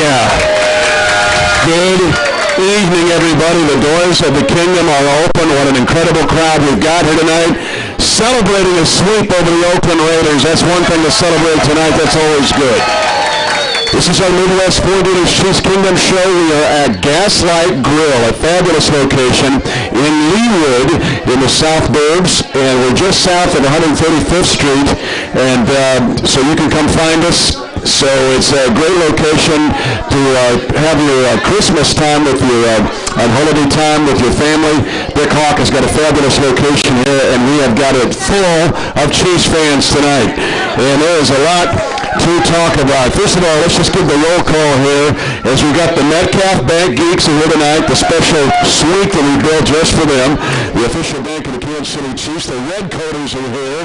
yeah. Good evening, everybody. The doors of the kingdom are open. What an incredible crowd we've got here tonight. Celebrating a sweep over the Oakland Raiders. That's one thing to celebrate tonight. That's always good. This is our Midwest Ford Dealers Chiefs Kingdom show. We are at Gaslight Grill, a fabulous location in Leawood in the South Burbs, and we're just south of 135th Street, and so you can come find us. So it's a great location to have your Christmas time with your and holiday time with your family. Dick Hawk has got a fabulous location here, and we have got it full of Chiefs fans tonight. And there is a lot to talk about. First of all, let's just give the roll call here as we got the Metcalf Bank Geeks here tonight, the special suite that we built just for them, the official bank of the Kansas City Chiefs. The Red Coaters are here.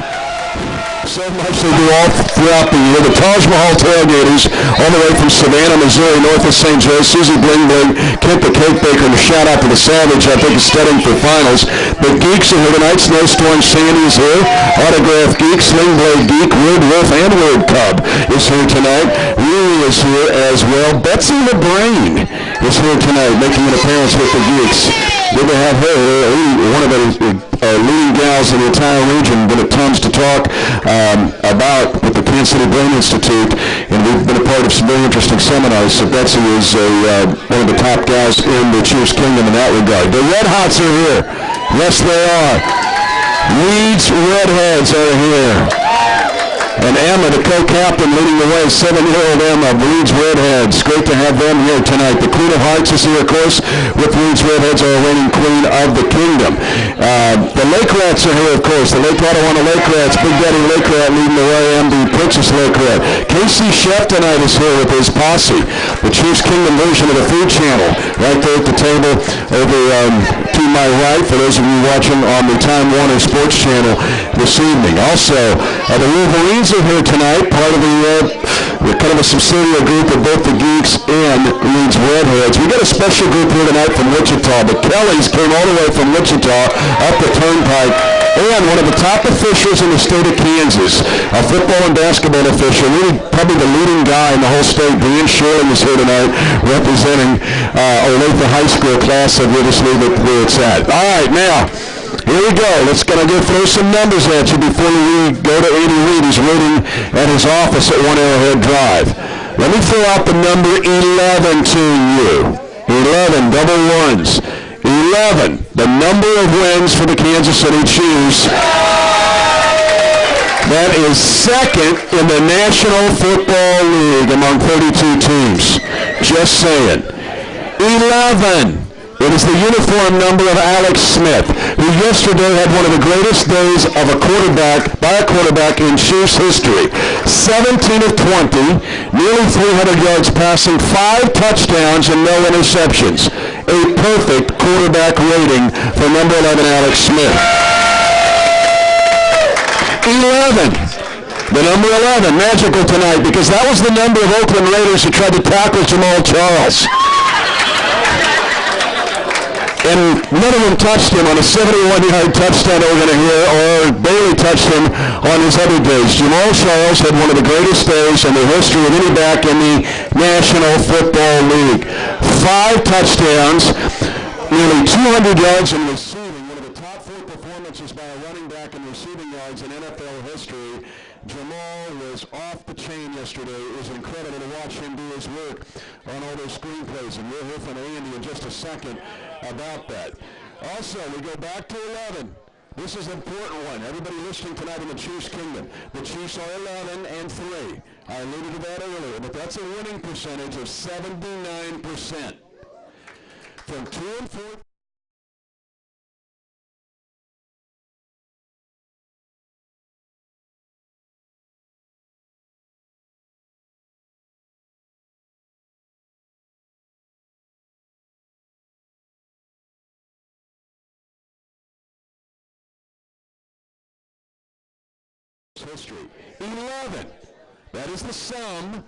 So much they do all throughout the year. The Taj Mahal tailgaters, all the way from Savannah, Missouri, north of St. Joe. Susie Bling Bling, Kent the Cake Baker, and a shout out to the Savage, I think is studying for finals. The Geeks are here tonight. Snowstorm Sandy is here. Autograph Geek, Sling Blade Geek, Word Wolf, and Word Cub is here tonight. Riri is here as well. Betsy the Brain is here tonight, making an appearance with the Geeks. Good to have her here, one of the leading gals in the entire region. Been at tons to talk about with the Kansas City Brain Institute, and we've been a part of some very interesting seminars. So Betsy is one of the top gals in the Chiefs Kingdom in that regard. The Red Hots are here. Yes, they are. Leeds Redheads are here. And Emma, the co-captain, leading the way, 7-year-old Emma, Leeds Redheads. Great to have them here tonight. The Queen of Hearts is here, of course, with Leeds Redheads, our reigning queen of the kingdom. The Lake Rats are here, of course. The Lake Lottawanna Lake Rats, Big Daddy Lake Rat leading the way, and the Princess Lake Rat. Casey Chef tonight is here with his posse. The Chiefs Kingdom version of the Food Channel, right there at the table over to my right, for those of you watching on the Time Warner Sports Channel this evening. Also, the Wolverines are here tonight, part of the kind of a subsidiary group of both the Geeks and Leeds Redheads. We got a special group here tonight from Wichita. The Kellys came all the way from Wichita up the Turnpike, and one of the top officials in the state of Kansas, a football and basketball official, really probably the leading guy in the whole state. Brian Sherling is here tonight representing Olathe High School class, and we'll just leave it where it's at. All right, now, here we go. Let's go throw some numbers at you before we go to Andy Reid, who's waiting at his office at 1 Arrowhead Drive. Let me throw out the number 11 to you. 11, double ones. 11, the number of wins for the Kansas City Chiefs. That is second in the National Football League among 32 teams. Just saying. 11. It is the uniform number of Alex Smith, who yesterday had one of the greatest days of a quarterback in Chiefs history. 17 of 20, nearly 300 yards passing, 5 touchdowns and no interceptions. A perfect quarterback rating for number 11, Alex Smith. 11. The number 11, magical tonight, because that was the number of Oakland Raiders who tried to tackle Jamal Charles. And none of them touched him on a 71-yard touchdown that we're going to hear, or barely touched him on his other days. Jamal Charles had one of the greatest days in the history of any back in the National Football League. 5 touchdowns, nearly 200 yards in receiving, one of the top 4 performances by a running back in receiving yards in NFL history. Jamal was off the chain yesterday. It was incredible to watch him do his work on all those screenplays, and we'll hear from Andy in just a second about that. Also, we go back to 11. This is an important one. Everybody listening tonight in the Chiefs Kingdom. The Chiefs are 11 and 3. I alluded to that earlier, but that's a winning percentage of 79%. From 2 and 4. History. 11. That is the sum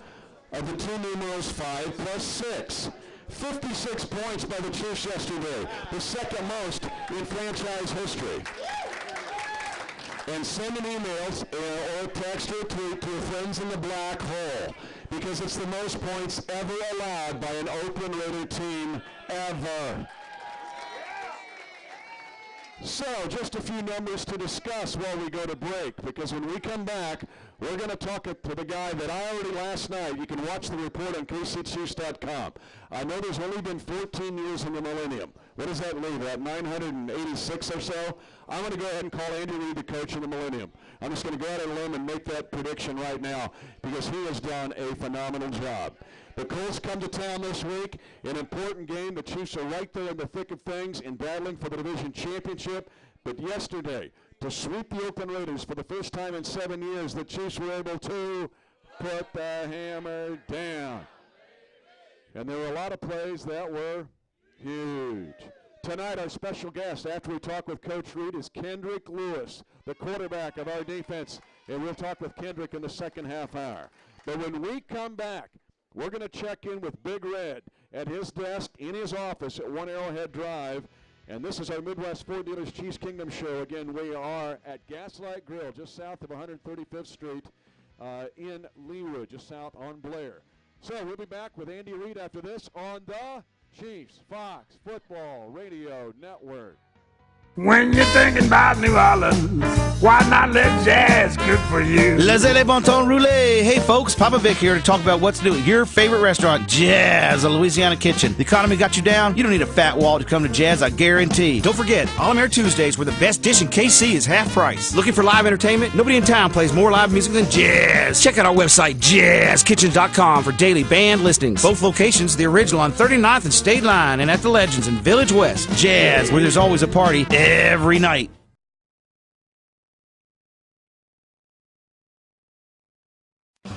of the two numerals 5 plus 6. 56 points by the Chiefs yesterday, the second most in franchise history. And send an email or text or tweet to your friends in the black hole, because it's the most points ever allowed by an Oakland Raider team ever. So, just a few numbers to discuss while we go to break, because when we come back, we're going to talk to the guy that I already last night. You can watch the report on KCCHiefs.com. I know there's only been 14 years in the Millennium. What does that leave, about 986 or so? I'm going to go ahead and call Andy Reid the coach of the Millennium. I'm just going to go out on a limb and make that prediction right now, because he has done a phenomenal job. The Colts come to town this week, an important game. The Chiefs are right there in the thick of things in battling for the division championship. But yesterday, to sweep the Oakland Raiders for the first time in 7 years, the Chiefs were able to put the hammer down. And there were a lot of plays that were huge. Tonight, our special guest, after we talk with Coach Reid, is Kendrick Lewis, the quarterback of our defense. And we'll talk with Kendrick in the second half hour. But when we come back, we're going to check in with Big Red at his desk in his office at 1 Arrowhead Drive. And this is our Midwest Ford Dealers Chiefs Kingdom show. Again, we are at Gaslight Grill, just south of 135th Street in Leawood, just south on Blair. So we'll be back with Andy Reid after this on the Chiefs Fox Football Radio Network. When you're thinking about New Orleans, why not let jazz cook for you? Laissez-les bon temps rouler. Hey folks, Papa Vic here to talk about what's new at your favorite restaurant, Jazz, a Louisiana Kitchen. The economy got you down? You don't need a fat wallet to come to Jazz, I guarantee. Don't forget, All-American Tuesdays, where the best dish in KC is half price. Looking for live entertainment? Nobody in town plays more live music than Jazz. Check out our website, jazzkitchen.com, for daily band listings. Both locations, the original on 39th and State Line, and at the Legends in Village West. Jazz, where there's always a party every night.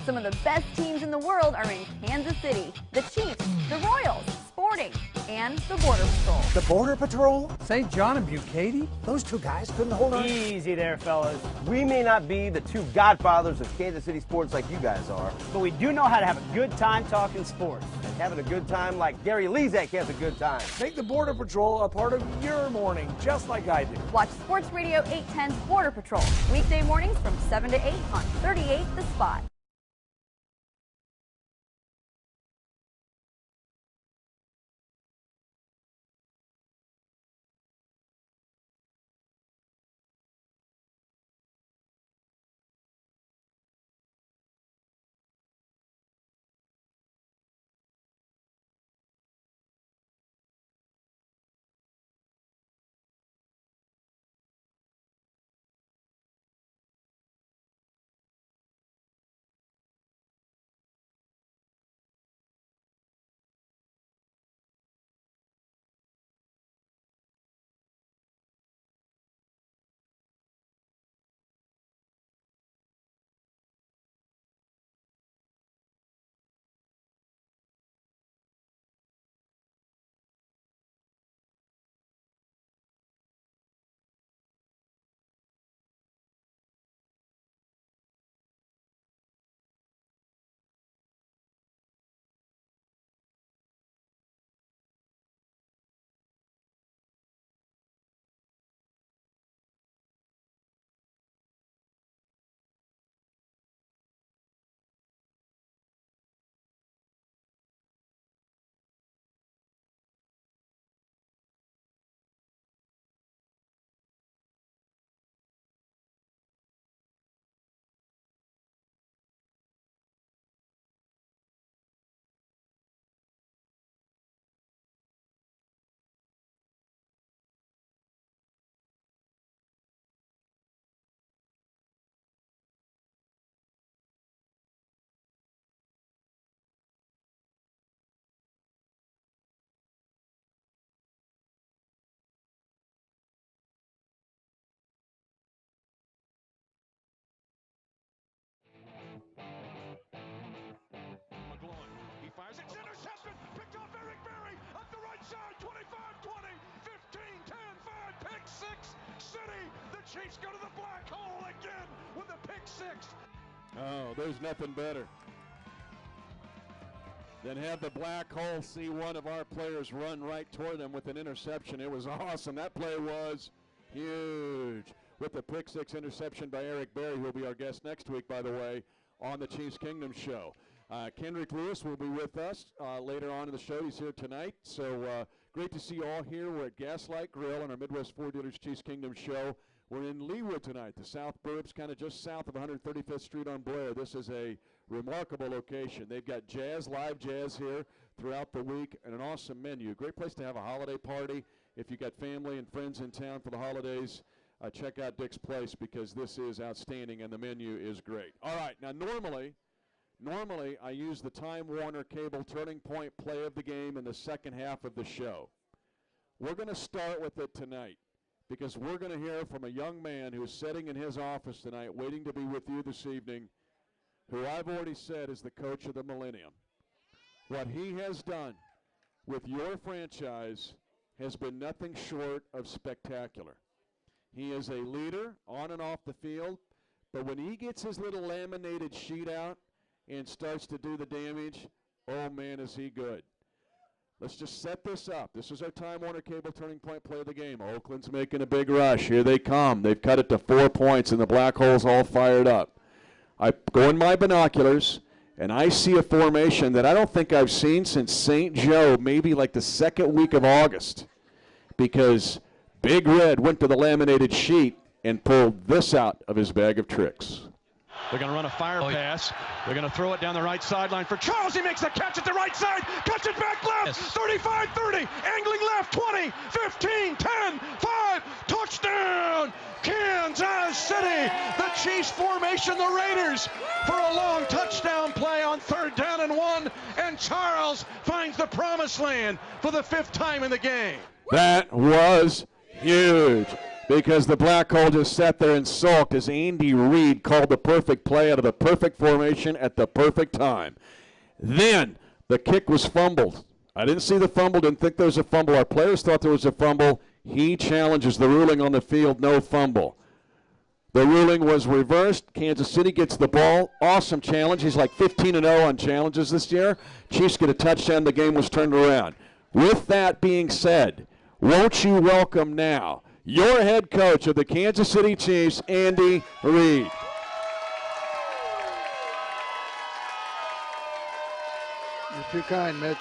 Some of the best teams in the world are in Kansas City. The Chiefs, the Royals, Sporting, and the Border Patrol. The Border Patrol? St. John and Bucati? Those two guys couldn't hold on. Easy there, fellas. We may not be the two godfathers of Kansas City sports like you guys are, but we do know how to have a good time talking sports. And having a good time like Gary Lezak has a good time. Make the Border Patrol a part of your morning, just like I do. Watch Sports Radio 810's Border Patrol, weekday mornings from 7 to 8 on 38 The Spot. It's intercepted, picked off Eric Berry up the right side, 25-20, 15-10, 5, pick six, City. The Chiefs go to the black hole again with a pick six. Oh, there's nothing better than have the black hole see one of our players run right toward them with an interception. It was awesome. That play was huge. With the pick six interception by Eric Berry, who will be our guest next week, by the way, on the Chiefs Kingdom show. Kendrick Lewis will be with us later on in the show. He's here tonight. So great to see you all here. We're at Gaslight Grill on our Midwest Ford Dealers Chiefs Kingdom show. We're in Leawood tonight, the South Burbs, kind of just south of 135th Street on Blair. This is a remarkable location. They've got jazz, live jazz here throughout the week, and an awesome menu. Great place to have a holiday party. If you got family and friends in town for the holidays, check out Dick's Place because this is outstanding and the menu is great. All right, now normally I use the Time Warner Cable Turning Point play of the game in the second half of the show. We're going to start with it tonight because we're going to hear from a young man who's sitting in his office tonight waiting to be with you this evening, who I've already said is the coach of the millennium. What he has done with your franchise has been nothing short of spectacular. He is a leader on and off the field, but when he gets his little laminated sheet out and starts to do the damage, oh man, is he good. Let's just set this up. This is our Time Warner Cable Turning Point play of the game. Oakland's making a big rush. Here they come. They've cut it to 4 points, and the Black Hole's all fired up. I go in my binoculars, and I see a formation that I don't think I've seen since St. Joe, maybe like the second week of August, because Big Red went to the laminated sheet and pulled this out of his bag of tricks. They're going to run a fire pass. They're going to throw it down the right sideline for Charles. He makes a catch at the right side. Cuts it back left. 35, 30. Angling left. 20, 15, 10, 5. Touchdown, Kansas City. The Chiefs formation, the Raiders, for a long touchdown play on 3rd down and 1. And Charles finds the promised land for the 5th time in the game. That was huge, because the Black Hole just sat there and sulked as Andy Reid called the perfect play out of the perfect formation at the perfect time. Then the kick was fumbled. I didn't see the fumble, didn't think there was a fumble. Our players thought there was a fumble. He challenges the ruling on the field, no fumble. The ruling was reversed. Kansas City gets the ball. Awesome challenge. He's like 15-0 on challenges this year. Chiefs get a touchdown. The game was turned around. With that being said, won't you welcome now your head coach of the Kansas City Chiefs, Andy Reid. You're too kind, Mitch.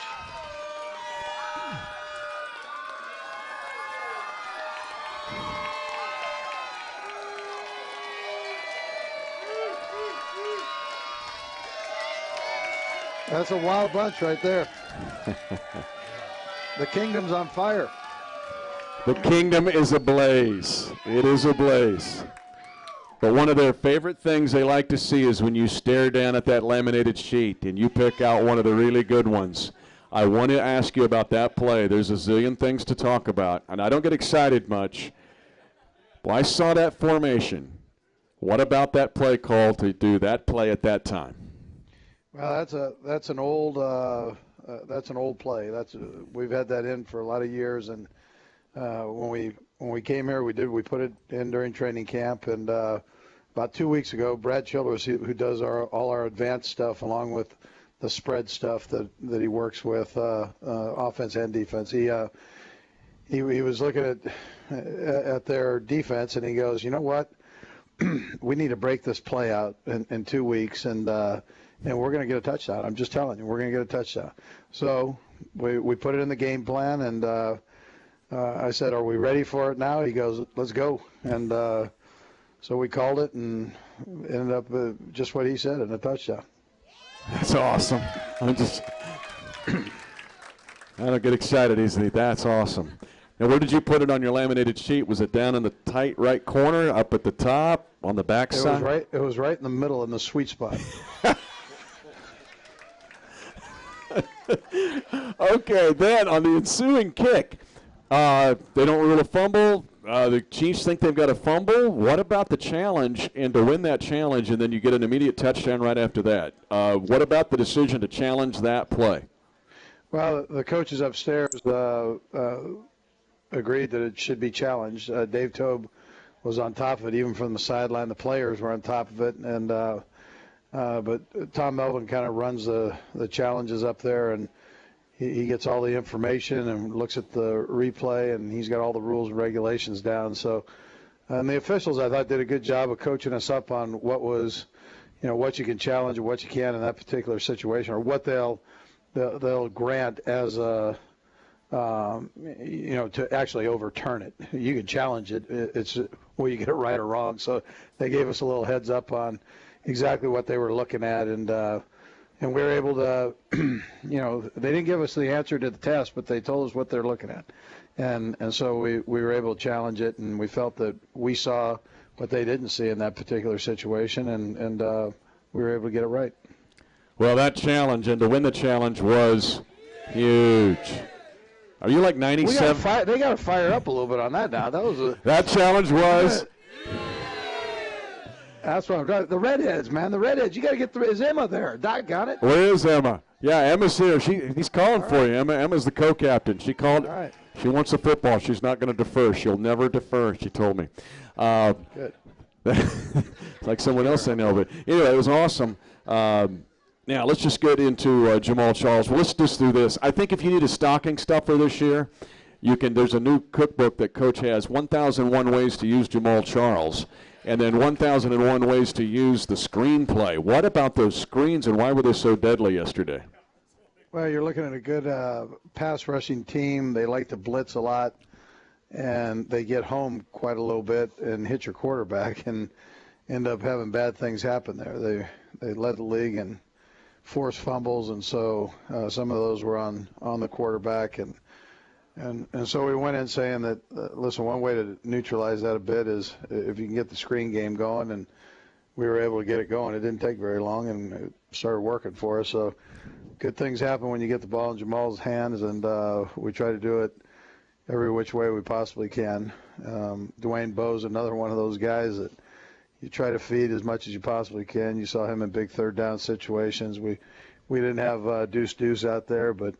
That's a wild bunch right there. The kingdom's on fire. The kingdom is ablaze. It is ablaze. But one of their favorite things they like to see is when you stare down at that laminated sheet and you pick out one of the really good ones. I want to ask you about that play. There's a zillion things to talk about, and I don't get excited much. Well, I saw that formation. What about that play call to do that play at that time? Well, that's an old play. We've had that in for a lot of years, and when we came here, we put it in during training camp, and about 2 weeks ago, Brad Childress, who does all our advanced stuff along with the spread stuff that he works with, offense and defense. He was looking at their defense, and he goes, you know what? We need to break this play out in 2 weeks, and we're going to get a touchdown. I'm just telling you, we're going to get a touchdown. So we put it in the game plan, and I said, are we ready for it now? He goes, let's go. And so we called it and ended up just what he said, in a touchdown. That's awesome. I don't get excited easily. That's awesome. Now, where did you put it on your laminated sheet? Was it down in the tight right corner, up at the top, on the back side? It was right in the middle, in the sweet spot. Okay, then on the ensuing kick, they don't rule a fumble. The Chiefs think they've got a fumble. What about the challenge, and to win that challenge, and then you get an immediate touchdown right after that? What about the decision to challenge that play? Well, the coaches upstairs agreed that it should be challenged. Dave Tobe was on top of it, even from the sideline. The players were on top of it, and but Tom Melvin kind of runs the challenges up there, and he gets all the information and looks at the replay, and he's got all the rules and regulations down. So, and the officials, I thought, did a good job of coaching us up on what was, what you can challenge and what you can in that particular situation, or what they'll grant as a to actually overturn it. You can challenge it. It's will you get it right or wrong. So they gave us a little heads up on exactly what they were looking at, and we were able to, they didn't give us the answer to the test, but they told us what they're looking at, and so we were able to challenge it, and we felt that we saw what they didn't see in that particular situation, and we were able to get it right. Well, that challenge and to win the challenge was huge. Are you like 97? They got to fire up a little bit on that now. That challenge was. That's what I'm trying. The redheads, man. The redheads. You got to get is Emma there? Doc got it. Where is Emma? Yeah, Emma's here. He's calling for you. Emma's the co-captain. She called. All right. She wants the football. She's not going to defer. She'll never defer. She told me. Good. It's like someone else I know, but anyway, it was awesome. Now, let's just get into Jamal Charles. Well, let's just do this. I think if you need a stocking stuffer this year, you can. There's a new cookbook that Coach has, 1,001 Ways to Use Jamal Charles, and then 1,001 Ways to Use the Screenplay. What about those screens, and why were they so deadly yesterday? Well, you're looking at a good pass rushing team. They like to blitz a lot, and they get home quite a little bit and hit your quarterback and end up having bad things happen there. They led the league in forced fumbles, and so some of those were on the quarterback, and so we went in saying that listen, one way to neutralize that a bit is if you can get the screen game going, and we were able to get it going. It didn't take very long, and it started working for us. So good things happen when you get the ball in Jamal's hands, and we try to do it every which way we possibly can. Dwayne Bowe's another one of those guys that you try to feed as much as you possibly can. You saw him in big third down situations. We didn't have Deuce out there, but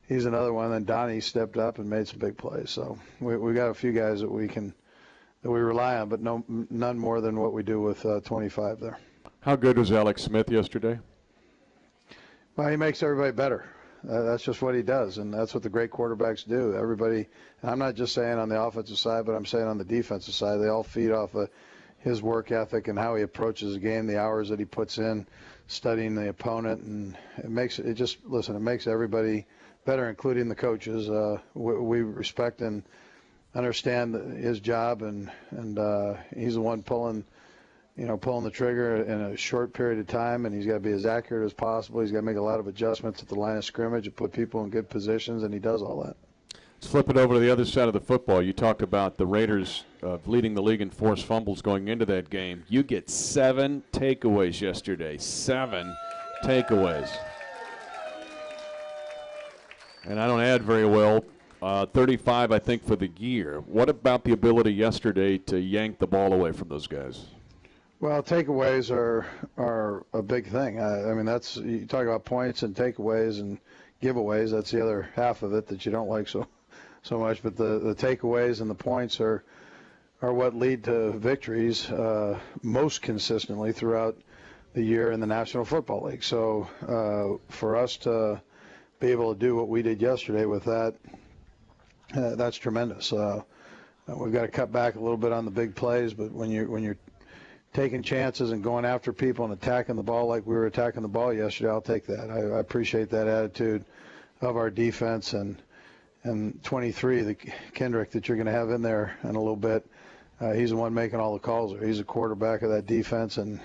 he's another one. And Donnie stepped up and made some big plays. So we got a few guys that we rely on, but none more than what we do with 25 there. How good was Alex Smith yesterday? Well, he makes everybody better. That's just what he does, and that's what the great quarterbacks do. Everybody, and I'm not just saying on the offensive side, but I'm saying on the defensive side, they all feed off of his work ethic and how he approaches the game, the hours that he puts in, studying the opponent, and it makes everybody better, including the coaches. We respect and understand his job, and he's the one pulling the trigger in a short period of time, and he's got to be as accurate as possible. He's got to make a lot of adjustments at the line of scrimmage and put people in good positions, and he does all that. Let's flip it over to the other side of the football. You talked about the Raiders leading the league in forced fumbles going into that game. You get 7 takeaways yesterday. 7 takeaways. And I don't add very well. 35, I think, for the year. What about the ability yesterday to yank the ball away from those guys? Well, takeaways are a big thing. I mean, that's you talk about points and takeaways and giveaways. That's the other half of it that you don't like so much. But the takeaways and the points are what lead to victories most consistently throughout the year in the National Football League. So for us to be able to do what we did yesterday with that, that's tremendous. We've got to cut back a little bit on the big plays, but when you're taking chances and going after people and attacking the ball like we were attacking the ball yesterday, I'll take that. I appreciate that attitude of our defense, and 23, the Kendrick that you're going to have in there in a little bit, he's the one making all the calls. He's a quarterback of that defense, and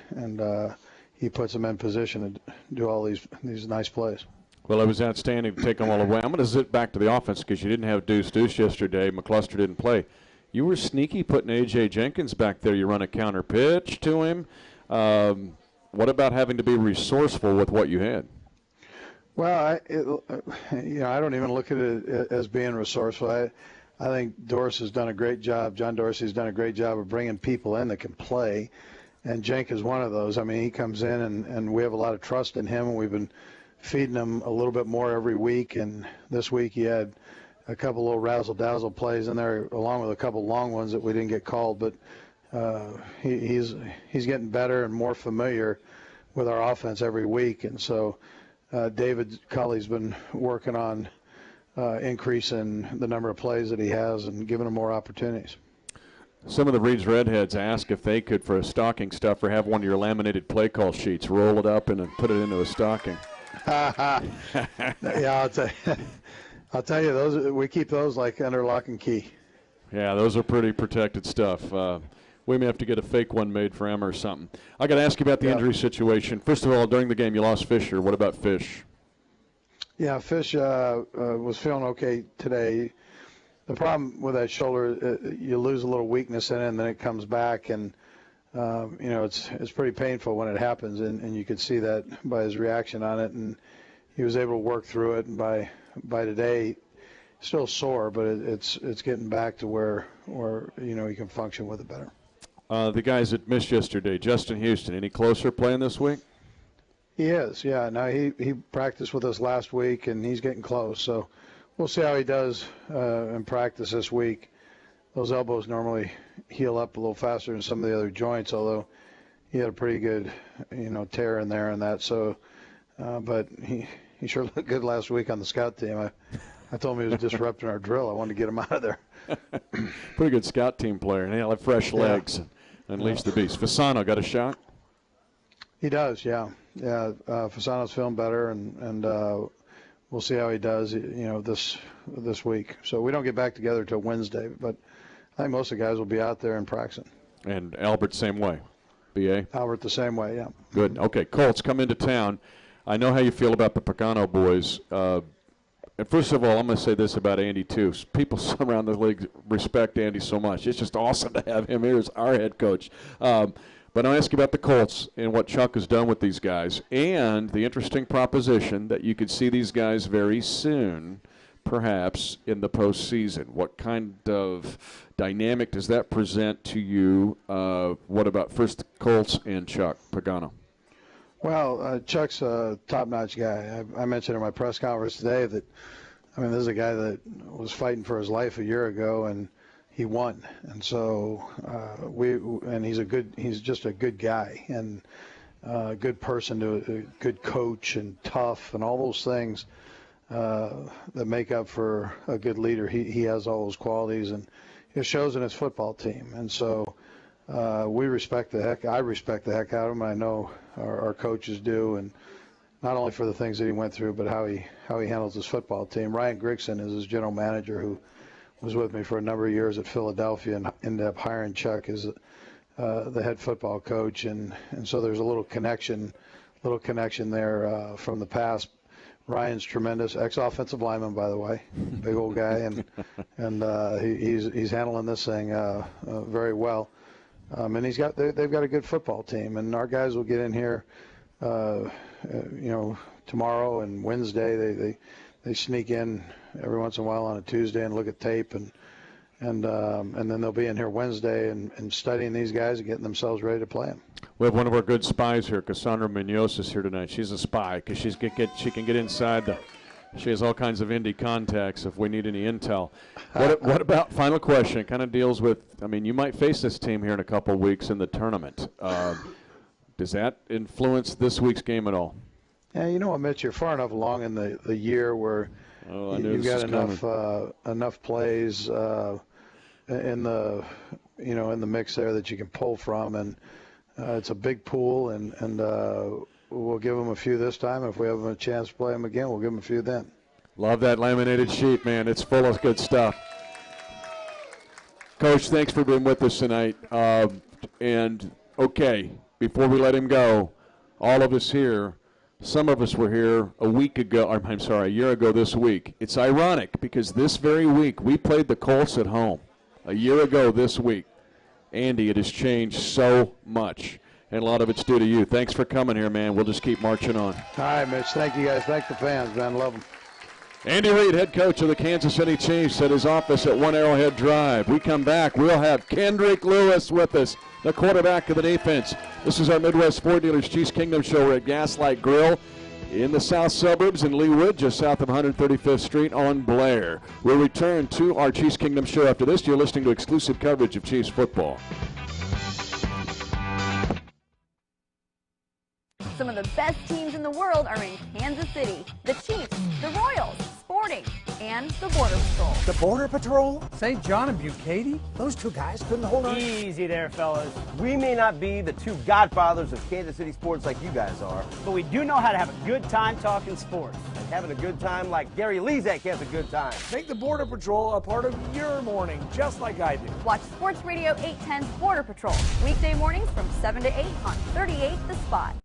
he puts them in position to do all these nice plays. Well, it was outstanding to take them all away. I'm going to zip back to the offense because you didn't have Deuce yesterday. McCluster didn't play. You were sneaky putting A.J. Jenkins back there. You run a counter pitch to him. What about having to be resourceful with what you had? Well, I don't even look at it as being resourceful. I think Dorsey has done a great job. John Dorsey has done a great job of bringing people in that can play, and Jenk is one of those. I mean, he comes in, and we have a lot of trust in him, and we've been feeding him a little bit more every week. And this week he had a couple little razzle-dazzle plays in there, along with a couple long ones that we didn't get called. But he's getting better and more familiar with our offense every week. And so David Culley's been working on increasing the number of plays that he has and giving him more opportunities. Some of the Reed's Redheads ask if they could, for a stocking stuffer, have one of your laminated play call sheets, roll it up and put it into a stocking. Yeah, I'll tell you, those we keep those like under lock and key. Yeah, those are pretty protected stuff. We may have to get a fake one made for Emma or something. I got to ask you about the injury situation. First of all, during the game, you lost Fisher. What about Fish? Yeah, Fish was feeling okay today. The problem with that shoulder, you lose a little weakness in it, and then it comes back, and it's pretty painful when it happens, and you could see that by his reaction on it, and he was able to work through it. And by today, still sore, but it's getting back to where he can function with it better. The guys that missed yesterday, Justin Houston, any closer playing this week? He is, yeah. Now he practiced with us last week, and he's getting close. So we'll see how he does in practice this week. Those elbows normally heal up a little faster than some of the other joints, although he had a pretty good, tear in there and that. So, but he sure looked good last week on the scout team. I told him he was disrupting our drill. I wanted to get him out of there. Pretty good scout team player, and he'll have fresh legs. Unleash the beast. Fasano got a shot? He does, yeah. Yeah, Fasano's feeling better, and we'll see how he does, this week. So we don't get back together till Wednesday, but I think most of the guys will be out there and practicing. And Albert same way, B.A.? Albert the same way, yeah. Good. Okay, Colts come into town. I know how you feel about the Pagano boys. And first of all, I'm going to say this about Andy, too. People around the league respect Andy so much. It's just awesome to have him here as our head coach. But I'll ask you about the Colts and what Chuck has done with these guys and the interesting proposition that you could see these guys very soon, perhaps, in the postseason. What kind of dynamic does that present to you? What about first Colts and Chuck Pagano? Well, Chuck's a top-notch guy. I mentioned in my press conference today that, this is a guy that was fighting for his life a year ago, and he won. And so he's just a good guy and a good person, a good coach, and tough, and all those things that make up for a good leader. He has all those qualities, and it shows in his football team. And so I respect the heck out of him. I know our coaches do, and not only for the things that he went through, but how he handles his football team. Ryan Grigson is his general manager, who was with me for a number of years at Philadelphia and ended up hiring Chuck as the head football coach, and so there's a little connection there from the past. Ryan's tremendous, ex-offensive lineman, by the way, big old guy, and he's handling this thing very well. And they've got a good football team, and our guys will get in here, tomorrow and Wednesday. They sneak in every once in a while on a Tuesday and look at tape, and then they'll be in here Wednesday and studying these guys and getting themselves ready to play them. We have one of our good spies here, Cassandra Munoz, is here tonight. She's a spy because she can get inside. She has all kinds of Indy contacts if we need any intel. What about, final question, kind of deals with, you might face this team here in a couple of weeks in the tournament. Does that influence this week's game at all? Yeah, Mitch, you're far enough along in the year where you've got enough plays in the mix there that you can pull from, and it's a big pool, and we'll give them a few this time. If we have a chance to play them again, we'll give them a few then. Love that laminated sheet, man. It's full of good stuff. Coach, thanks for being with us tonight. And okay, before we let him go, all of us here. Some of us were here a year ago this week. It's ironic because this very week we played the Colts at home. A year ago this week. Andy, it has changed so much, and a lot of it's due to you. Thanks for coming here, man. We'll just keep marching on. All right, Mitch. Thank you, guys. Thank the fans, man. Love them. Andy Reid, head coach of the Kansas City Chiefs, at his office at One Arrowhead Drive. We come back. We'll have Kendrick Lewis with us, the quarterback of the defense. This is our Midwest Ford Dealers Chiefs Kingdom Show. We're at Gaslight Grill in the south suburbs in Leawood, just south of 135th Street on Blair. We'll return to our Chiefs Kingdom Show after this. You're listening to exclusive coverage of Chiefs football. Some of the best teams in the world are in Kansas City. The Chiefs, the Royals, sports. Sporting, and the Border Patrol. The Border Patrol? St. John and Bucati? Those two guys couldn't hold on. Easy there, fellas. We may not be the two godfathers of Kansas City sports like you guys are, but we do know how to have a good time talking sports. And having a good time like Gary Lezak has a good time. Make the Border Patrol a part of your morning, just like I do. Watch Sports Radio 810's Border Patrol, weekday mornings from 7 to 8 on 38 The Spot.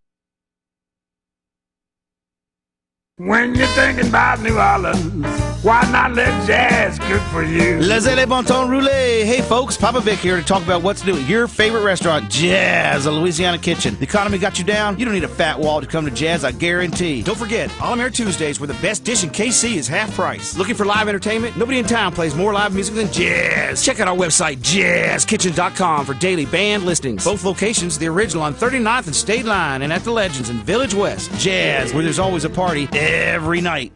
When you're thinking about New Orleans, why not let jazz cook for you? Laissez bon temps rouler. Hey folks, Papa Vic here to talk about what's new at your favorite restaurant, Jazz, a Louisiana Kitchen. The economy got you down? You don't need a fat wall to come to Jazz, I guarantee. Don't forget, All-American Tuesdays, where the best dish in KC is half price. Looking for live entertainment? Nobody in town plays more live music than Jazz. Check out our website, jazzkitchen.com, for daily band listings. Both locations, the original on 39th and State Line, and at the Legends in Village West. Jazz, where there's always a party every night.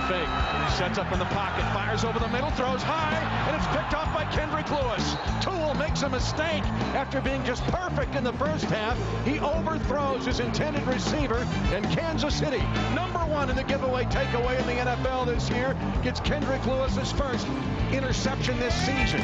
Fake. He sets up in the pocket, fires over the middle, throws high, and it's picked off by Kendrick Lewis. Toole makes a mistake after being just perfect in the first half. He overthrows his intended receiver, and Kansas City, #1 in the giveaway takeaway in the NFL this year, gets Kendrick Lewis's first interception this season.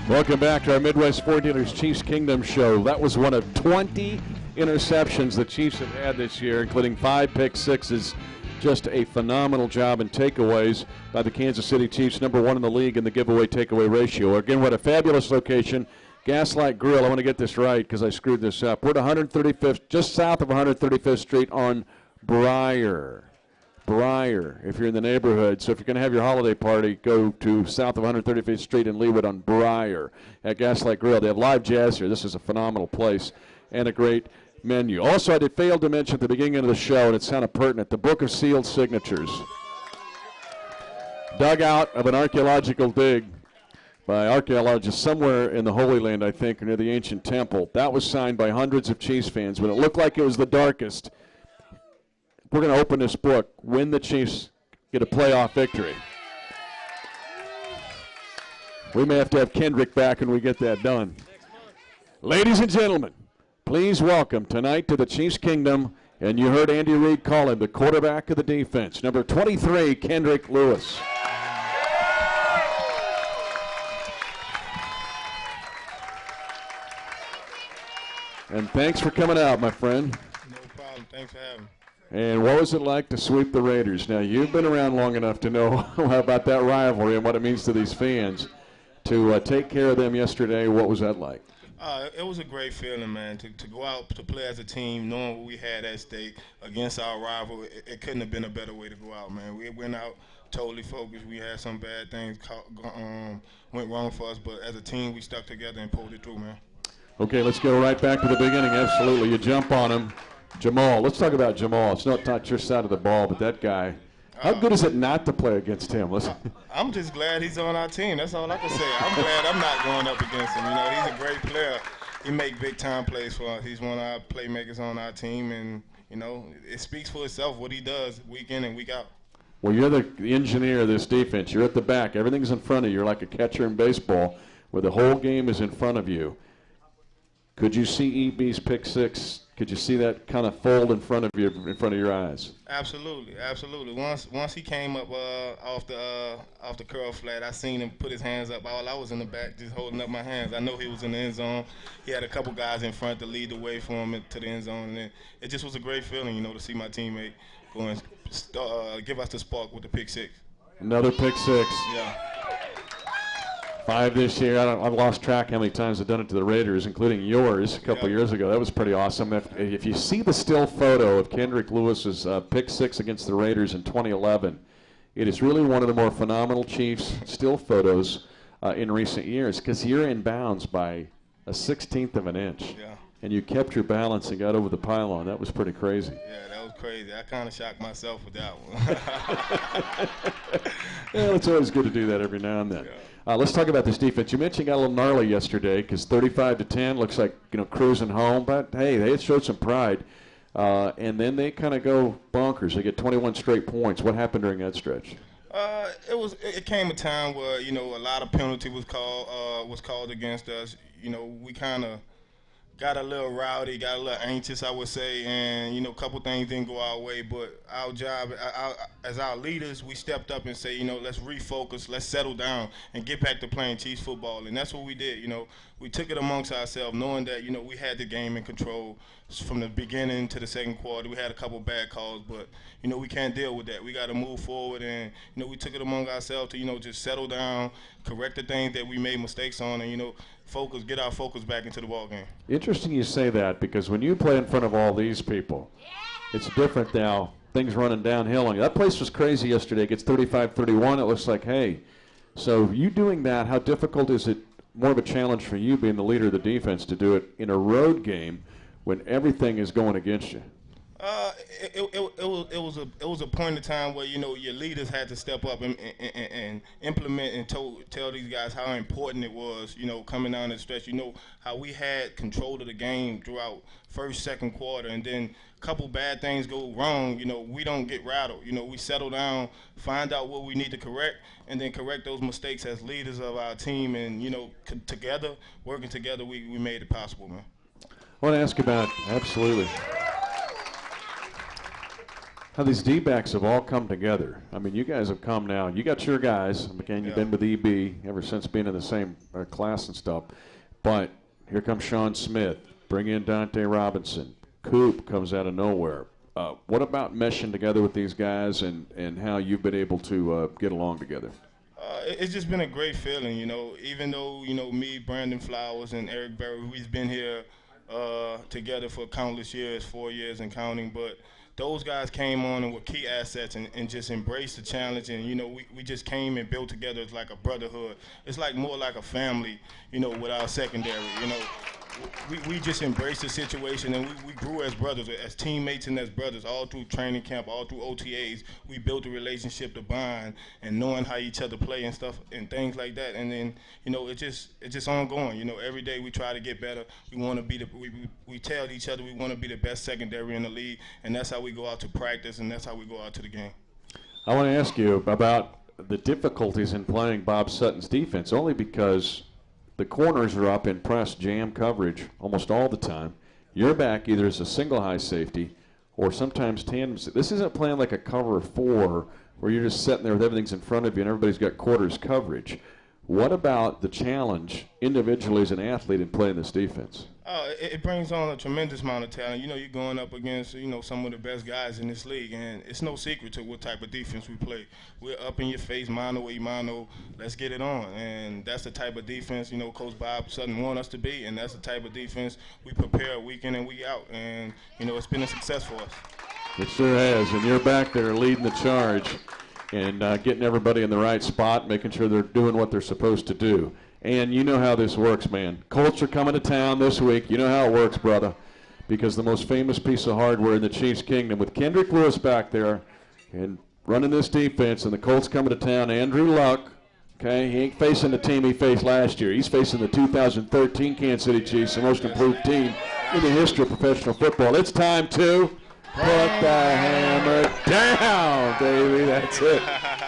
Welcome back to our Midwest Sport Dealers Chiefs Kingdom show. That was one of 20 interceptions the Chiefs have had this year, including 5 pick sixes. Just a phenomenal job in takeaways by the Kansas City Chiefs, #1 in the league in the giveaway takeaway ratio. Again, what a fabulous location. Gaslight Grill, I want to get this right because I screwed this up. We're at 135th, just south of 135th Street on Briar. Briar, if you're in the neighborhood. So if you're going to have your holiday party, go to south of 135th Street in Leawood on Briar at Gaslight Grill. They have live jazz here. This is a phenomenal place and a great menu. Also, I did fail to mention at the beginning of the show, and it sounded pertinent, the Book of Sealed Signatures. Dug out of an archaeological dig by archaeologists somewhere in the Holy Land, I think, near the ancient temple. That was signed by hundreds of Chiefs fans. When it looked like it was the darkest, we're going to open this book when the Chiefs get a playoff victory. We may have to have Kendrick back when we get that done. Ladies and gentlemen, please welcome tonight to the Chiefs Kingdom, and you heard Andy Reid call him the quarterback of the defense, number 23, Kendrick Lewis. And thanks for coming out, my friend. No problem. Thanks for having me. And what was it like to sweep the Raiders? Now, you've been around long enough to know about that rivalry and what it means to these fans. To take care of them yesterday, what was that like? It was a great feeling, man, to go out to play as a team, knowing what we had at stake against our rival. It couldn't have been a better way to go out, man. We went out totally focused. We had some bad things went wrong for us, but as a team, we stuck together and pulled it through, man. Okay, let's go right back to the beginning. Absolutely. You jump on him. Jamal, let's talk about Jamal. It's not your side of the ball, but that guy, how good is it not to play against him? I'm just glad he's on our team. That's all I can say. I'm glad I'm not going up against him. You know, he's a great player. He make big-time plays for us. He's one of our playmakers on our team, and, you know, it speaks for itself what he does week in and week out. Well, you're the engineer of this defense. You're at the back. Everything's in front of you. You're like a catcher in baseball where the whole game is in front of you. Could you see EB's pick six? Could you see that kind of fold in front of your eyes? Absolutely, absolutely. Once he came up off the curl flat, I seen him put his hands up. I was in the back just holding up my hands. I know he was in the end zone. He had a couple guys in front to lead the way for him to the end zone, and it just was a great feeling, you know, to see my teammate go and give us the spark with the pick six. Another pick six. Yeah. 5 this year. I've lost track how many times I've done it to the Raiders, including yours a couple years ago. That was pretty awesome. If you see the still photo of Kendrick Lewis's pick six against the Raiders in 2011, it is really one of the more phenomenal Chiefs still photos in recent years because you're in bounds by a 1/16 of an inch. Yeah. And you kept your balance and got over the pylon. That was pretty crazy. Yeah, that was crazy. I kind of shocked myself with that one. Well, it's always good to do that every now and then. Yeah. Let's talk about this defense. You mentioned you got a little gnarly yesterday because 35-10 looks like, you know, cruising home. But, hey, they showed some pride. And then they kind of go bonkers. They get 21 straight points. What happened during that stretch? It came a time where, you know, a lot of penalty was called against us. You know, we kind of got a little rowdy, got a little anxious, I would say, and, you know, a couple things didn't go our way. But our job, as our leaders, we stepped up and say, you know, let's refocus, let's settle down and get back to playing Chiefs football. And that's what we did. You know, we took it amongst ourselves, knowing that, you know, we had the game in control from the beginning to the second quarter. We had a couple bad calls, but, you know, we can't deal with that. We got to move forward, and, you know, we took it among ourselves to, you know, just settle down, correct the things that we made mistakes on, and, you know, get our focus back into the ball game. Interesting you say that, because when you play in front of all these people, it's different now. Things running downhill on you. That place was crazy yesterday. It gets 35-31. It looks like, hey. So you doing that, how difficult is it, more of a challenge for you being the leader of the defense, to do it in a road game when everything is going against you? It was a point in time where, you know, your leaders had to step up and implement and tell these guys how important it was, you know, coming down the stretch. You know, how we had control of the game throughout first, second quarter, and then a couple bad things go wrong, you know, we don't get rattled. You know, we settle down, find out what we need to correct, and then correct those mistakes as leaders of our team. And, you know, together, working together, we made it possible, man. I want to ask about, absolutely, how these D-backs have all come together. I mean, you guys have come now. You got your guys. Again, you've been with EB ever since being in the same class and stuff. But here comes Sean Smith. Bring in Dante Robinson. Coop comes out of nowhere. What about meshing together with these guys and how you've been able to get along together? It's just been a great feeling, you know. Even though, you know, me, Brandon Flowers, and Eric Berry, we've been here together for countless years, 4 years and counting, but those guys came on and were key assets and just embraced the challenge. And, you know, we just came and built together as like a brotherhood. It's like more like a family, you know, with our secondary. You know, we just embraced the situation, and we grew as brothers, as teammates and as brothers, all through training camp, all through OTAs. We built a relationship, to bond, and knowing how each other play and stuff and things like that. And then, you know, it's just ongoing. You know, every day we try to get better. We want to be we tell each other we want to be the best secondary in the league, and that's how we go out to practice, and that's how we go out to the game. I want to ask you about the difficulties in playing Bob Sutton's defense, only because the corners are up in press jam coverage almost all the time. You're back either as a single high safety or sometimes tandem. This isn't playing like a cover 4 where you're just sitting there with everything's in front of you and everybody's got quarters coverage. What about the challenge individually as an athlete in playing this defense? It brings on a tremendous amount of talent. You know, you're going up against, you know, some of the best guys in this league, and it's no secret to what type of defense we play. We're up in your face, mano a mano, let's get it on. And that's the type of defense, you know, Coach Bob Sutton want us to be, and that's the type of defense we prepare week in and week out. And, you know, it's been a success for us. It sure has, and you're back there leading the charge and getting everybody in the right spot, making sure they're doing what they're supposed to do. And you know how this works, man. Colts are coming to town this week. You know how it works, brother. Because the most famous piece of hardware in the Chiefs' kingdom, with Kendrick Lewis back there and running this defense, and the Colts coming to town, Andrew Luck, okay, he ain't facing the team he faced last year. He's facing the 2013 Kansas City Chiefs, the most improved team in the history of professional football. It's time to put the hammer down, baby. That's it.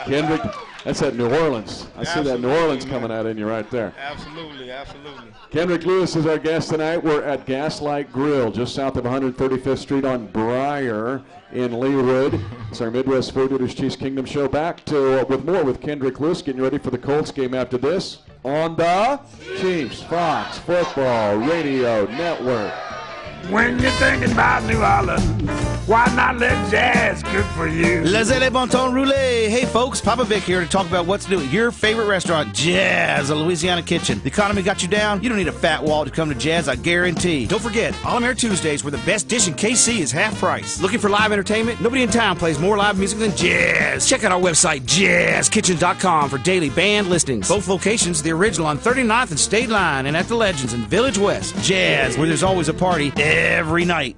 Kendrick. That's at New Orleans. I see that New Orleans coming out in you right there. Absolutely, absolutely. Kendrick Lewis is our guest tonight. We're at Gaslight Grill, just south of 135th Street on Briar in Leawood. It's our Midwest Food Eaters Chiefs Kingdom show. Back to with more with Kendrick Lewis, getting ready for the Colts game after this on the Chiefs Fox Football Radio Network. When you're thinking about New Orleans, why not let jazz cook for you? Les ailes bon ton roulé. Hey folks, Papa Vic here to talk about what's new at your favorite restaurant, Jazz, a Louisiana Kitchen. The economy got you down? You don't need a fat wallet to come to Jazz, I guarantee. Don't forget, All American Tuesdays, where the best dish in KC is half price. Looking for live entertainment? Nobody in town plays more live music than Jazz. Check out our website, jazzkitchen.com, for daily band listings. Both locations, the original on 39th and State Line, and at the Legends in Village West. Jazz, where there's always a party every night.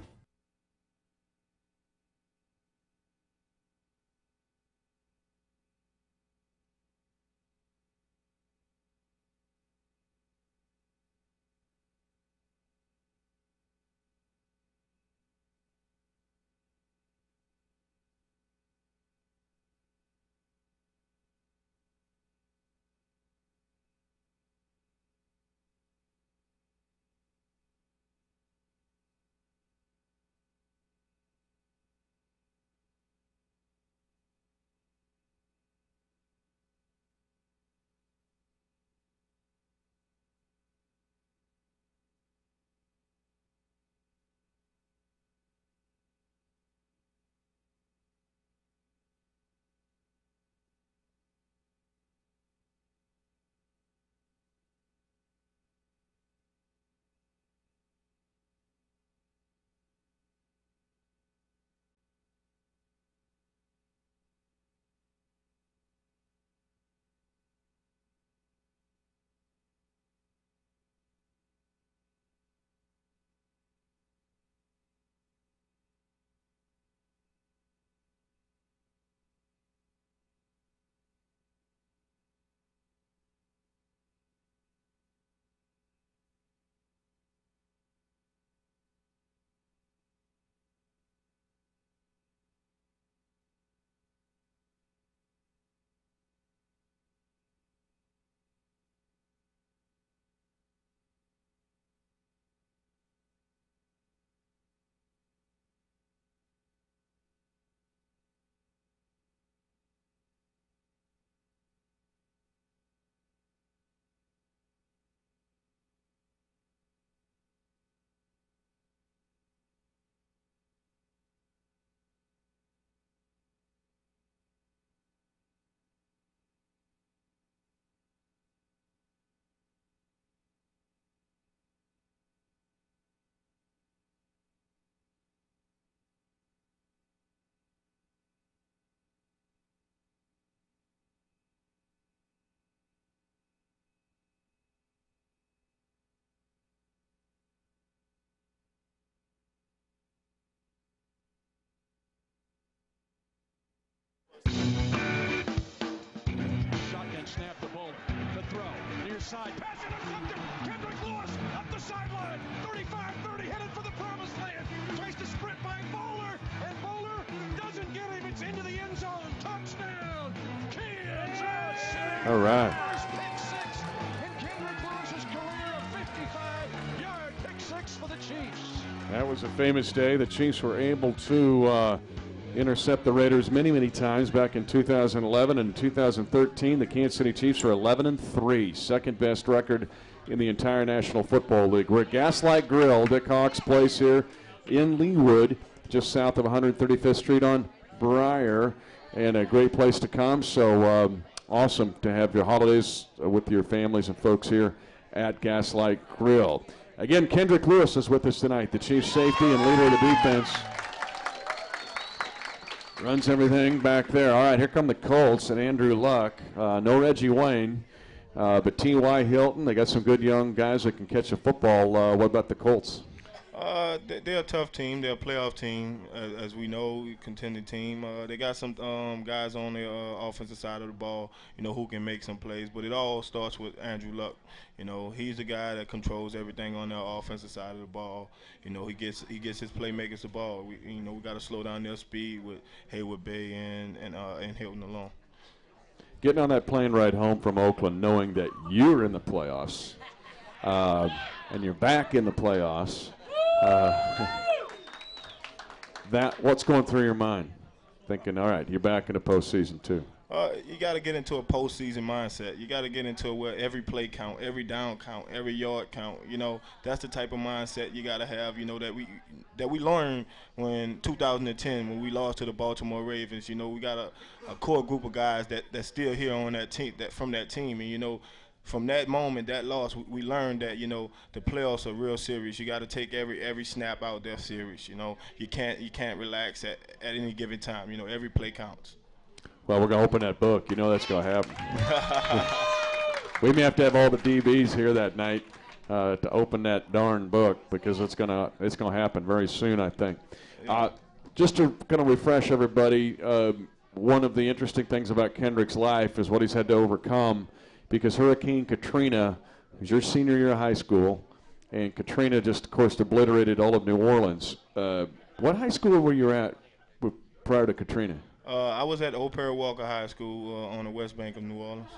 Shotgun snap, the ball, the throw, near side, pass intercepted, Kendrick Lewis up the sideline, 35-30, headed for the promised land, tries to sprint by Bowler, and Bowler doesn't get him, it's into the end zone, touchdown, Kansas City. All right. First pick six in Kendrick Lewis's career, a 55-yard pick six for the Chiefs. That was a famous day. The Chiefs were able to intercept the Raiders many, many times back in 2011 and 2013. The Kansas City Chiefs are 11-3, second best record in the entire National Football League. We're at Gaslight Grill, Dick Hawk's place here in Leawood, just south of 135th Street on Briar, and a great place to come. So awesome to have your holidays with your families and folks here at Gaslight Grill. Again, Kendrick Lewis is with us tonight, the Chiefs safety and leader of the defense. Runs everything back there. All right, here come the Colts and Andrew Luck. No Reggie Wayne, but T.Y. Hilton. They got some good young guys that can catch a football. What about the Colts? They're a tough team. They're a playoff team, as we know, contending team. They got some guys on the offensive side of the ball, who can make some plays. But it all starts with Andrew Luck. He's the guy that controls everything on the offensive side of the ball. He gets his playmakers the ball. We got to slow down their speed with Hayward Bay and Hilton alone. Getting on that plane ride home from Oakland, knowing that you're in the playoffs, and you're back in the playoffs. What's going through your mind? Thinking, all right, you're back in the postseason too. You got to get into a postseason mindset. You got to get into where every play count, every down count, every yard count. That's the type of mindset you got to have. That we learned when 2010 when we lost to the Baltimore Ravens. We got a core group of guys that's still here on that team, from that team, and from that moment, that loss, we learned that, the playoffs are real serious. You got to take every snap out there serious. You can't relax at any given time. Every play counts. Well, we're going to open that book. That's going to happen. We may have to have all the DBs here that night to open that darn book, because it's going to happen very soon, I think. Just to kind of refresh everybody, one of the interesting things about Kendrick's life is what he's had to overcome, because Hurricane Katrina was your senior year of high school, and Katrina just, of course, obliterated all of New Orleans. What high school were you at prior to Katrina? I was at Old Perry Walker High School on the west bank of New Orleans.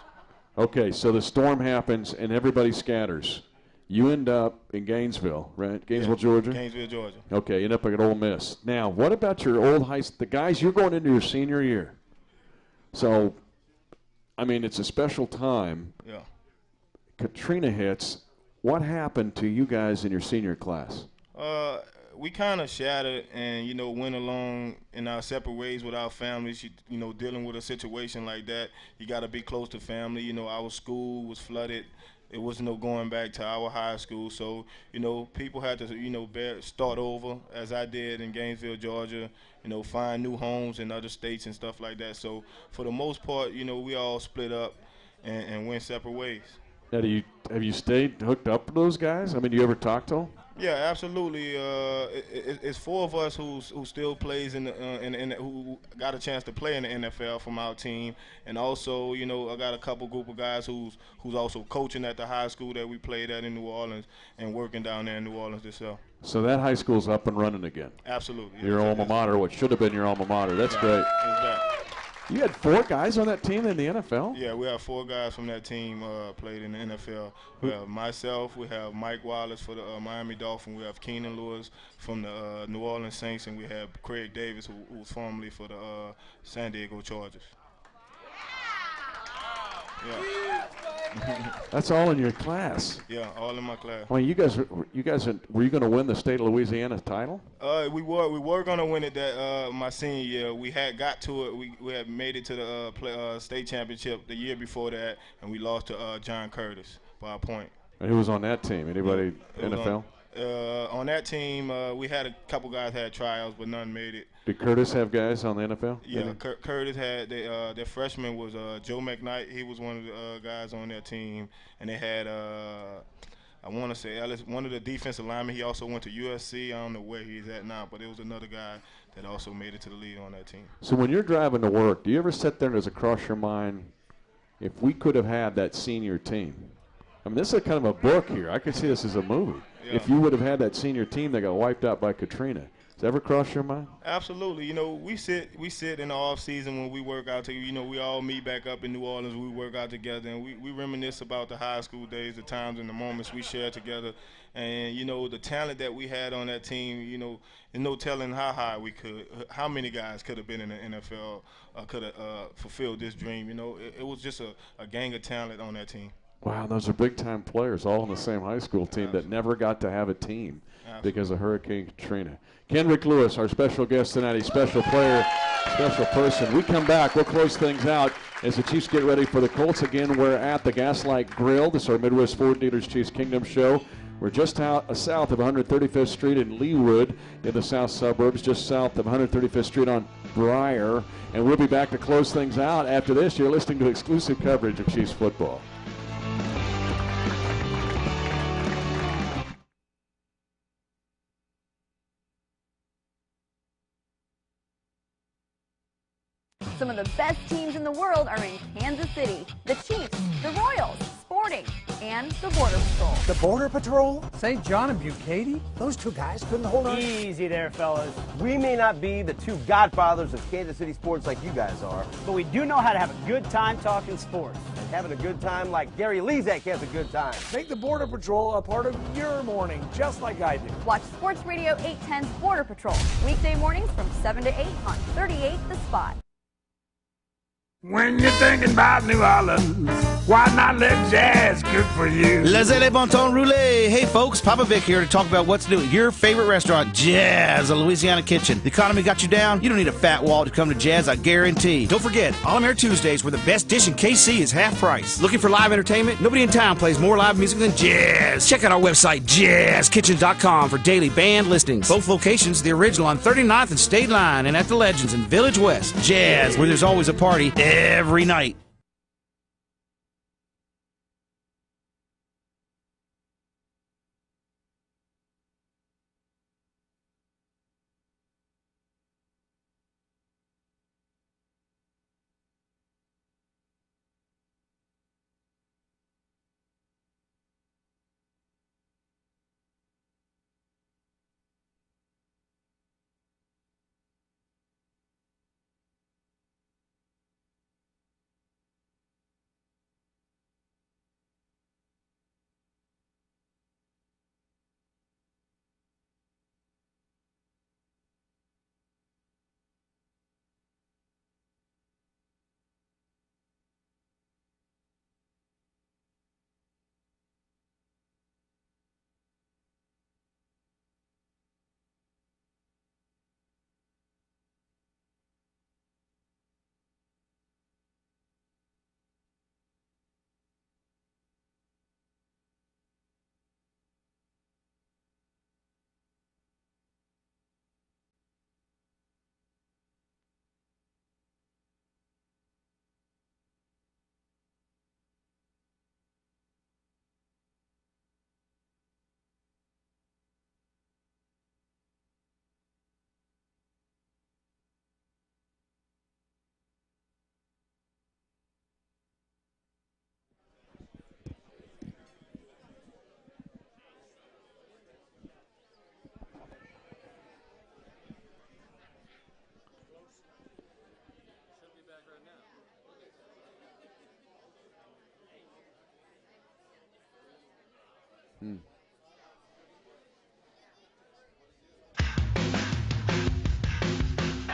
Okay, so the storm happens and everybody scatters. You end up in Gainesville, right? Gainesville, Georgia? Gainesville, Georgia. Okay, you end up at Ole Miss. Now, what about your old the guys, you're going into your senior year. So, it's a special time. Yeah. Katrina hits. What happened to you guys in your senior class? We kind of shattered and, went along in our separate ways with our families. Dealing with a situation like that, you got to be close to family. Our school was flooded. It was no going back to our high school. So, people had to, start over, as I did in Gainesville, Georgia, find new homes in other states and stuff like that. So, for the most part, we all split up and went separate ways. Now, have you stayed hooked up with those guys? Do you ever talk to them? Yeah, absolutely. It's four of us who still plays who got a chance to play in the NFL from our team, and also I got a couple group of guys who's also coaching at the high school that we played at in New Orleans and working down there in New Orleans themselves. So that high school's up and running again. Absolutely. Your alma mater, what should have been your alma mater. That's great. Exactly. You had 4 guys on that team in the NFL? Yeah, we have 4 guys from that team played in the NFL. We have myself, we have Mike Wallace for the Miami Dolphins, we have Keenan Lewis from the New Orleans Saints, and we have Craig Davis, who was formerly for the San Diego Chargers. Yeah. That's all in your class. Yeah, all in my class. You guys, were you going to win the state of Louisiana title? We were going to win it that my senior year. We had got to it. We had made it to the state championship the year before that, and we lost to John Curtis by a point. And who was on that team? Anybody NFL? On that team, we had a couple guys had trials, but none made it. Did Curtis have guys on the NFL? Yeah, Curtis had their freshman was Joe McKnight. He was one of the guys on their team, and they had I want to say one of the defensive linemen. He also went to USC. I don't know where he's at now, but it was another guy that also made it to the league on that team. So when you're driving to work, do you ever sit there and does it cross your mind, if we could have had that senior team? This is kind of a book here. I could see this as a movie. Yeah. If you would have had that senior team that got wiped out by Katrina. Does it ever cross your mind? Absolutely. You know, we sit in the off season when we work out together. You know, we all meet back up in New Orleans. We work out together, and we reminisce about the high school days, the times and the moments we shared together. And you know, the talent that we had on that team. You know, and no telling how many guys could have been in the NFL, could have fulfilled this dream. You know, it was just a gang of talent on that team. Wow, those are big-time players, all on the same high school team that never got to have a team because of Hurricane Katrina. Kendrick Lewis, our special guest tonight, a special player, special person. We come back, we'll close things out as the Chiefs get ready for the Colts. Again, we're at the Gaslight Grill. This is our Midwest Ford Dealers Chiefs Kingdom show. We're just south of 135th Street in Leawood in the south suburbs, just south of 135th Street on Briar. And we'll be back to close things out. After this, you're listening to exclusive coverage of Chiefs football. Some of the best teams in the world are in Kansas City. The Chiefs, the Royals, Sporting, and the Border Patrol. The Border Patrol? St. John and Bucati? Those two guys couldn't hold on. Easy there, fellas. We may not be the two godfathers of Kansas City sports like you guys are, but we do know how to have a good time talking sports. And having a good time like Gary Lezak has a good time. Make the Border Patrol a part of your morning, just like I do. Watch Sports Radio 810's Border Patrol, weekday mornings from 7 to 8 on 38 The Spot. When you're thinking about New Orleans, why not let jazz cook for you? Les Le Bon Ton Roulé. Hey folks, Papa Vic here to talk about what's new at your favorite restaurant, Jazz, a Louisiana Kitchen. The economy got you down? You don't need a fat wallet to come to Jazz, I guarantee. Don't forget, All-American Tuesdays, where the best dish in KC is half price. Looking for live entertainment? Nobody in town plays more live music than Jazz. Check out our website, jazzkitchen.com, for daily band listings. Both locations, the original on 39th and State Line, and at the Legends in Village West. Jazz, where there's always a party every night.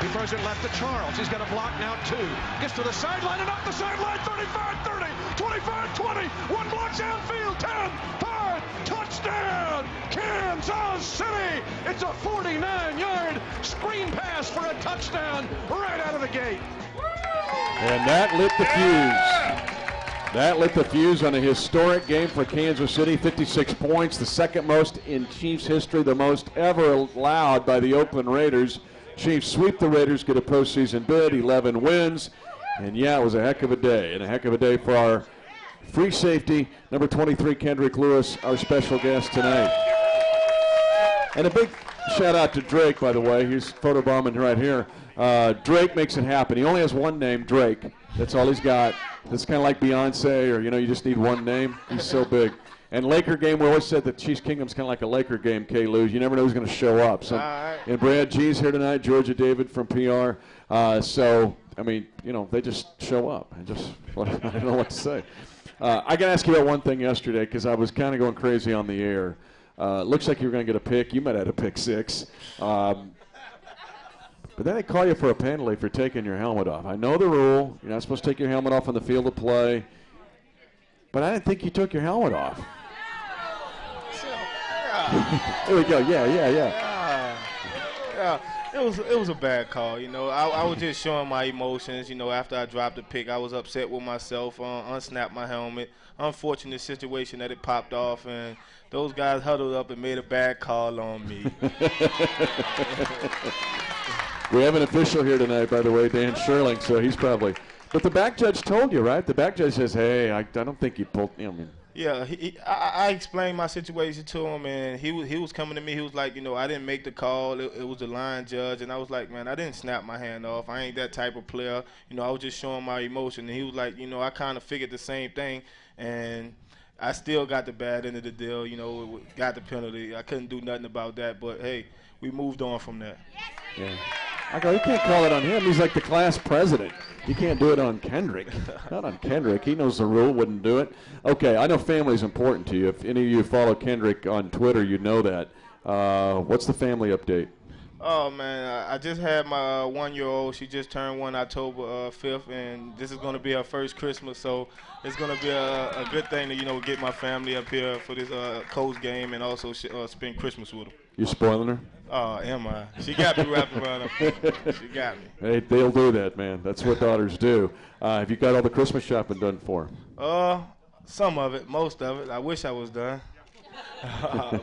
He throws it left to Charles. He's got a block now, 2. Gets to the sideline and up the sideline. 35, 30, 25, 20. One block downfield. 10, 5. Touchdown, Kansas City. It's a 49-yard screen pass for a touchdown right out of the gate. And that lit the fuse. That lit the fuse on a historic game for Kansas City. 56 points, the second most in Chiefs history, the most ever allowed by the Oakland Raiders. Chiefs sweep the Raiders, get a postseason bid, 11 wins. And yeah, it was a heck of a day, and a heck of a day for our free safety, number 23, Kendrick Lewis, our special guest tonight. And a big shout out to Drake, by the way. He's photobombing right here. Drake makes it happen. He only has one name, Drake. That's all he's got. It's kind of like Beyonce, or, you know, you just need one name. He's so big. And Laker game, we always said that Chiefs Kingdom's kind of like a Laker game, K-Lou. You never know who's going to show up. So, and Brad G's here tonight, Georgia David from PR. So, I mean, you know, they just show up. I don't know what to say. I got to ask you about one thing yesterday because I was kind of going crazy on the air. Looks like you were going to get a pick. You might have had a pick six. But then they call you for a penalty for taking your helmet off. I know the rule. You're not supposed to take your helmet off on the field of play. But I didn't think you took your helmet off. There we go. Yeah. It was a bad call. You know, I was just showing my emotions. You know, after I dropped the pick, I was upset with myself. Unsnapped my helmet. Unfortunate situation that it popped off, and those guys huddled up and made a bad call on me. We have an official here tonight, by the way, Dan Sherling. So he's probably. But the back judge told you, right? The back judge says, "Hey, I don't think you pulled." You know, I mean. Yeah, I explained my situation to him, and he was coming to me. He was like, you know, I didn't make the call. It was the line judge, and I was like, man, I didn't snap my hand off. I ain't that type of player. You know, I was just showing my emotion. And he was like, you know, I kind of figured the same thing, and I still got the bad end of the deal. You know, got the penalty. I couldn't do nothing about that, but hey, we moved on from that. Yeah. I go, you can't call it on him. He's like the class president. You can't do it on Kendrick. Not on Kendrick. He knows the rule, wouldn't do it. Okay, I know family's important to you. If any of you follow Kendrick on Twitter, you know that. What's the family update? Oh, man, I just had my 1-year-old. She just turned 1 October 5th, and this is going to be her first Christmas, so it's going to be a good thing to, you know, get my family up here for this Colts game and also spend Christmas with them. You spoiling her? Oh, am I? She got me wrapped around her. She got me. Hey, they'll do that, man. That's what daughters do. Have you got all the Christmas shopping done for them? Some of it, most of it. I wish I was done.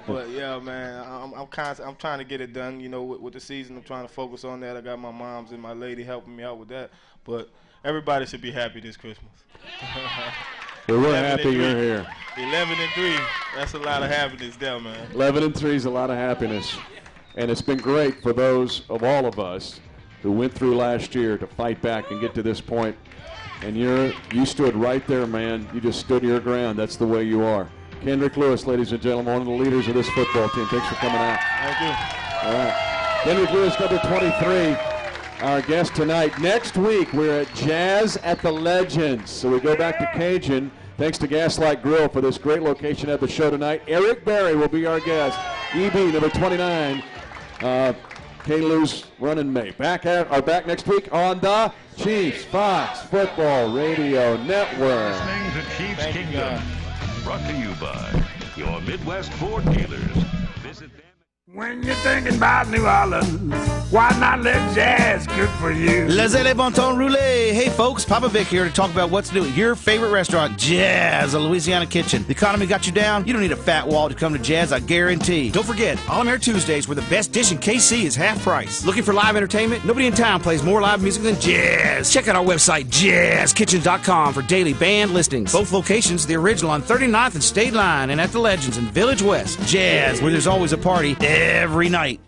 But yeah, man, I'm trying to get it done. You know, with the season, I'm trying to focus on that. I got my moms and my lady helping me out with that. But everybody should be happy this Christmas. We're happy you're here. 11-3. That's a lot of happiness there, man. 11-3 is a lot of happiness, and it's been great for those of all of us who went through last year to fight back and get to this point. And you stood right there, man. You just stood your ground. That's the way you are. Kendrick Lewis, ladies and gentlemen, one of the leaders of this football team. Thanks for coming out. Thank you. All right. Kendrick Lewis, number 23, our guest tonight. Next week, we're at Jazz at the Legends. So we go back to Cajun. Thanks to Gaslight Grill for this great location at the show tonight. Eric Berry will be our guest. EB, number 29. K-Lou's running mate. Back next week on the Chiefs Fox Football Radio Network. Listening to Chiefs Kingdom. Brought to you by your Midwest Ford dealers. Visit them. When you're thinking about New Orleans, why not let Jazz cook for you? Les bon temps roulé. Hey folks, Papa Vic here to talk about what's new at your favorite restaurant, Jazz, a Louisiana Kitchen. The economy got you down? You don't need a fat wallet to come to Jazz, I guarantee. Don't forget, All-American Tuesdays, where the best dish in KC is half price. Looking for live entertainment? Nobody in town plays more live music than Jazz. Check out our website, jazzkitchen.com, for daily band listings. Both locations, the original on 39th and State Line, and at the Legends in Village West. Jazz, where there's always a party every night.